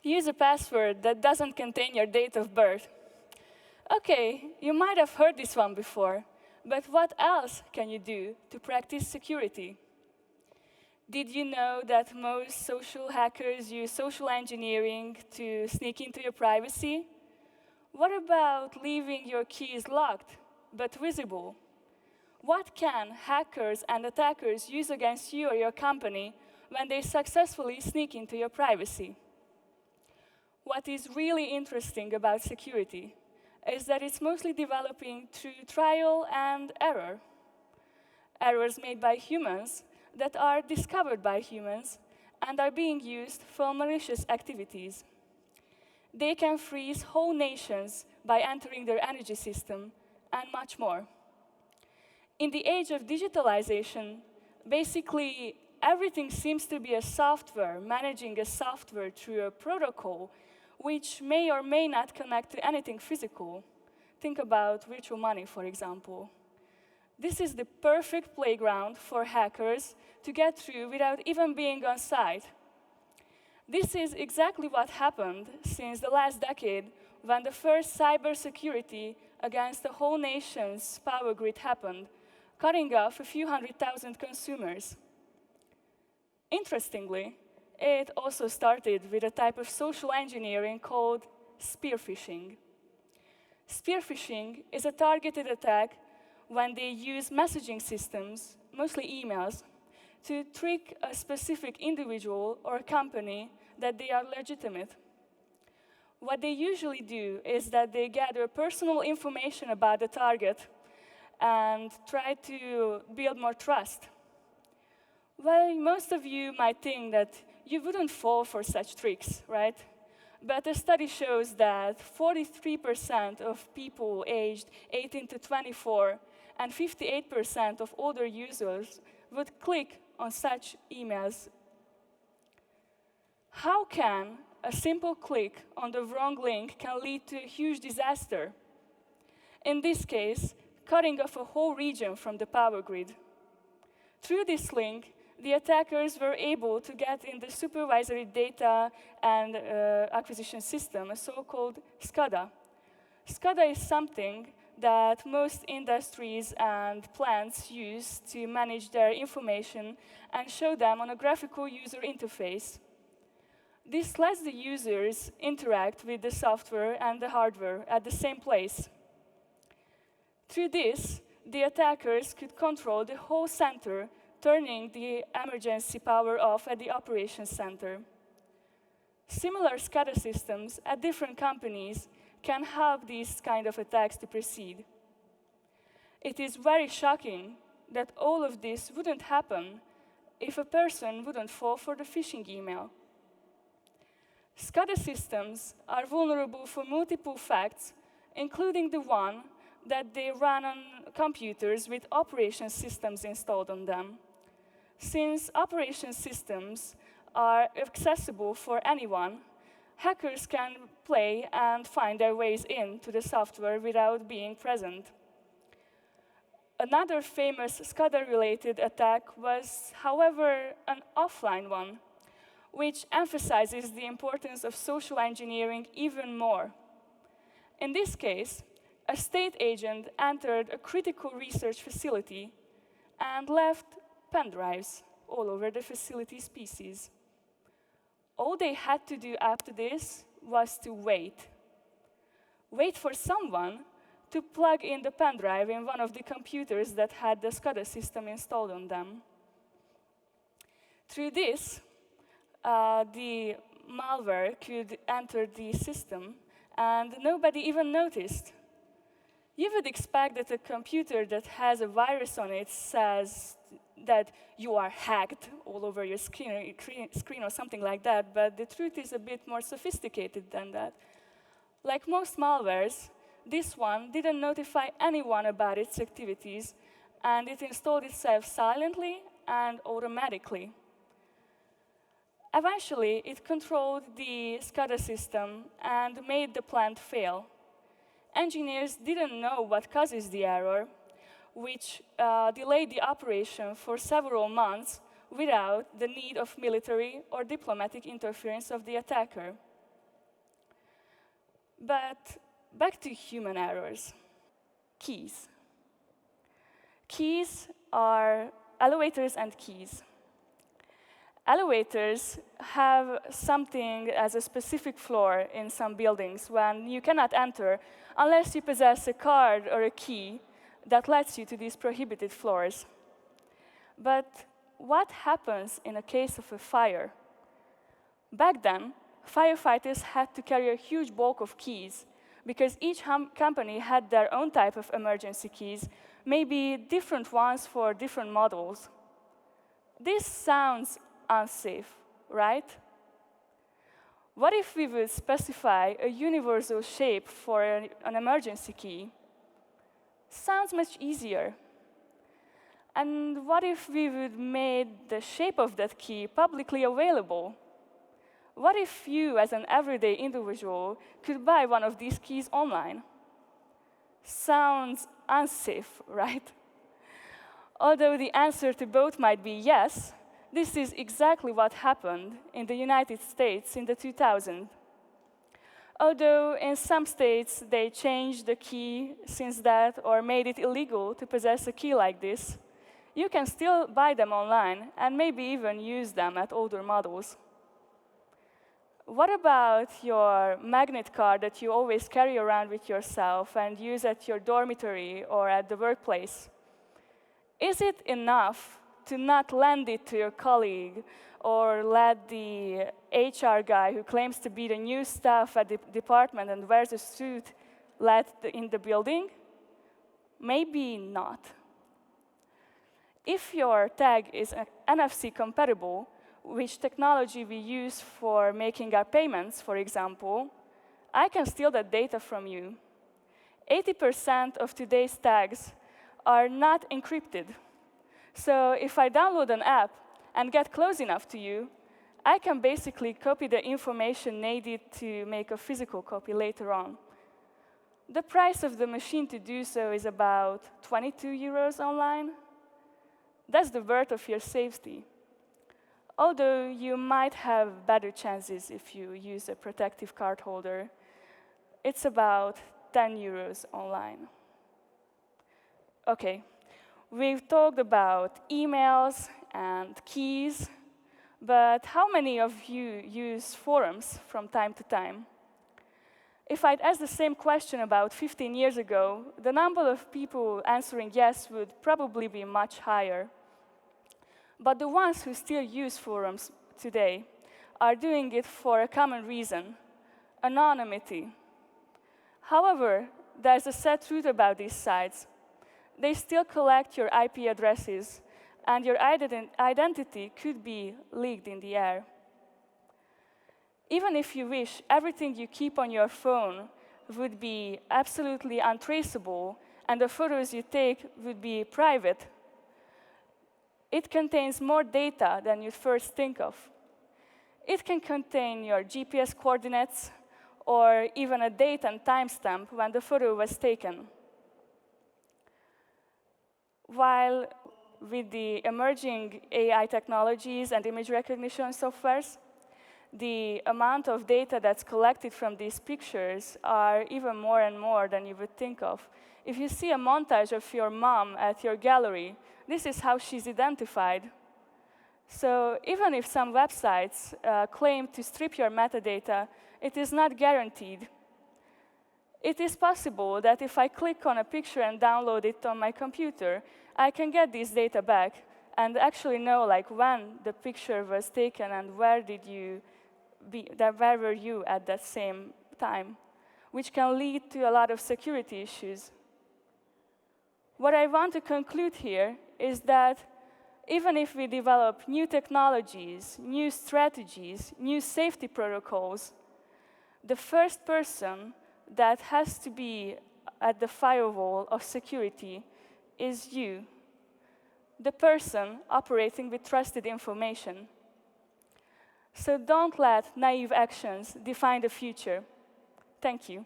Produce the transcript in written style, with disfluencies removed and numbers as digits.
Use a password that doesn't contain your date of birth. Okay, you might have heard this one before, but what else can you do to practice security? Did you know that most social hackers use social engineering to sneak into your privacy? What about leaving your keys locked, but visible? What can hackers and attackers use against you or your company when they successfully sneak into your privacy? What is really interesting about security is that it's mostly developing through trial and error. Errors made by humans that are discovered by humans and are being used for malicious activities. They can freeze whole nations by entering their energy system, and much more. In the age of digitalization, basically everything seems to be a software, managing a software through a protocol, which may or may not connect to anything physical. Think about virtual money, for example. This is the perfect playground for hackers to get through without even being on site. This is exactly what happened since the last decade when the first cybersecurity against the whole nation's power grid happened, cutting off a few 100,000 consumers. Interestingly, it also started with a type of social engineering called spear-phishing. Spear-phishing is a targeted attack when they use messaging systems, mostly emails, to trick a specific individual or company that they are legitimate. What they usually do is that they gather personal information about the target and try to build more trust. Well, most of you might think that you wouldn't fall for such tricks, right? But a study shows that 43% of people aged 18 to 24 and 58% of older users would click on such emails. How can a simple click on the wrong link can lead to a huge disaster? In this case, cutting off a whole region from the power grid. Through this link, the attackers were able to get in the supervisory data and acquisition system, a so-called SCADA. SCADA is something that most industries and plants use to manage their information and show them on a graphical user interface. This lets the users interact with the software and the hardware at the same place. Through this, the attackers could control the whole center, turning the emergency power off at the operations center. Similar SCADA systems at different companies can have these kind of attacks to proceed. It is very shocking that all of this wouldn't happen if a person wouldn't fall for the phishing email. SCADA systems are vulnerable for multiple facts, including the one that they run on computers with operation systems installed on them. Since operation systems are accessible for anyone, hackers can play and find their ways into the software without being present. Another famous SCADA-related attack was, however, an offline one, which emphasizes the importance of social engineering even more. In this case, a state agent entered a critical research facility and left pen drives all over the facility's PCs. All they had to do after this was to wait. Wait for someone to plug in the pen drive in one of the computers that had the SCADA system installed on them. Through this, the malware could enter the system, and nobody even noticed. You would expect that a computer that has a virus on it says that you are hacked all over your screen or something like that, but the truth is a bit more sophisticated than that. Like most malwares, this one didn't notify anyone about its activities, and it installed itself silently and automatically. Eventually, it controlled the SCADA system and made the plant fail. Engineers didn't know what causes the error, which delayed the operation for several months without the need of military or diplomatic interference of the attacker. But back to human errors. Keys. Keys are elevators and keys. Elevators have something as a specific floor in some buildings when you cannot enter unless you possess a card or a key that lets you to these prohibited floors. But what happens in a case of a fire? Back then, firefighters had to carry a huge bulk of keys because each company had their own type of emergency keys, maybe different ones for different models. This sounds unsafe, right? What if we would specify a universal shape for an emergency key? Sounds much easier. And what if we would make the shape of that key publicly available? What if you, as an everyday individual, could buy one of these keys online? Sounds unsafe, right? Although the answer to both might be yes, this is exactly what happened in the United States in the 2000s. Although in some states they changed the key since that or made it illegal to possess a key like this, you can still buy them online and maybe even use them at older models. What about your magnet card that you always carry around with yourself and use at your dormitory or at the workplace? Is it enough to not lend it to your colleague or let the HR guy who claims to be the new staff at the department and wears a suit in the building? Maybe not. If your tag is NFC compatible, which technology we use for making our payments, for example, I can steal that data from you. 80% of today's tags are not encrypted. So if I download an app and get close enough to you, I can basically copy the information needed to make a physical copy later on. The price of the machine to do so is about 22 euros online. That's the worth of your safety. Although you might have better chances if you use a protective card holder. It's about 10 euros online. OK, we've talked about emails and keys, but how many of you use forums from time to time? If I'd asked the same question about 15 years ago, the number of people answering yes would probably be much higher. But the ones who still use forums today are doing it for a common reason: anonymity. However, there's a sad truth about these sites. They still collect your IP addresses, and your identity could be leaked in the air. Even if you wish everything you keep on your phone would be absolutely untraceable and the photos you take would be private, it contains more data than you'd first think of. It can contain your GPS coordinates or even a date and timestamp when the photo was taken. While with the emerging AI technologies and image recognition softwares, the amount of data that's collected from these pictures are even more and more than you would think of. If you see a montage of your mom at your gallery, this is how she's identified. So even if some websites claim to strip your metadata, it is not guaranteed. It is possible that if I click on a picture and download it on my computer, I can get this data back and actually know when the picture was taken and where were you at that same time, which can lead to a lot of security issues. What I want to conclude here is that even if we develop new technologies, new strategies, new safety protocols, the first person that has to be at the firewall of security is you, the person operating with trusted information. So don't let naive actions define the future. Thank you.